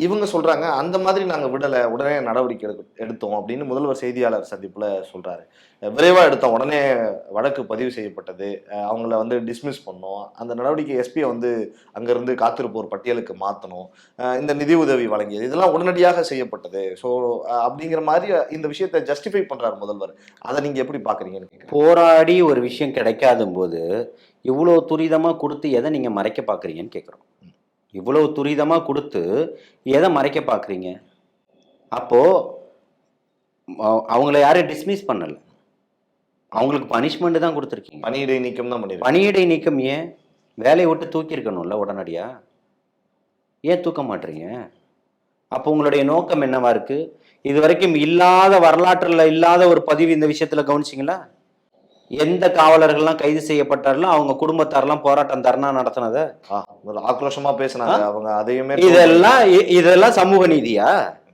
இவங்க சொல்றாங்க, அந்த மாதிரி நாங்க விடல. உடனே நடவடிக்கை எடுத்தோம் அப்படின்னு முதல்வர் செய்தியாளர் சந்திப்புல சொல்றாரு. விரைவா எடுத்தோம். உடனே வழக்கு பதிவு செய்யப்பட்டது. அவங்கள வந்து டிஸ்மிஸ் பண்ணோம். அந்த நடவடிக்கை எஸ்பிய வந்து அங்கிருந்து காத்திருப்போர் பட்டியலுக்கு மாத்தணும். இந்த நிதி உதவி வழங்கியது. இதெல்லாம் உடனடியாக செய்யப்பட்டது. ஸோ அப்படிங்கிற மாரி இந்த விஷயத்த ஜஸ்டிஃபை பண்றாரு முதல்வர். அத நீங்க எப்படி பார்க்குறீங்கன்னு கேட்கிறேன். போராடி ஒரு விஷயம் கிடைக்காதும்போது, இவ்வளோ துரிதமா குடுத்து எத நீங்க மறைக்க பார்க்குறீங்கன்னு கேட்குறோம். இவ்வளவு துரிதமா குடுத்து எத மறைக்க பார்க்குறீங்க? அப்போ அவங்கள யாரையும் டிஸ்மிஸ் பண்ணல. அவங்களுக்கு பனிஷ்மெண்ட் தான் குடுத்துருக்கீங்க. பணியிடை நீக்கம் தான் பண்ணிருக்காங்க. பணியிடை நீக்கம் ஏன்? வேலைய விட்டு தூக்கியிருக்கணும்ல உடனடியா? ஏன் தூக்க மாட்றீங்க? அப்போ உங்களுடைய நோக்கம் என்னவா இருக்கு? இதுவரைக்கும் இல்லாத வரலாற்றுல இல்லாத ஒரு பதிவு இந்த விஷயத்துல கவனிச்சீங்களா? எந்த காவலர்கள்லாம் கைது செய்யப்பட்டார்களோ அவங்க குடும்பத்தாரெல்லாம் போராட்டம் தர்ணா நடத்தினத ஒரு ஆக்ரோஷமா பேசினாங்க அவங்க. அதையுமே இதெல்லாம் சமூக நீதியா?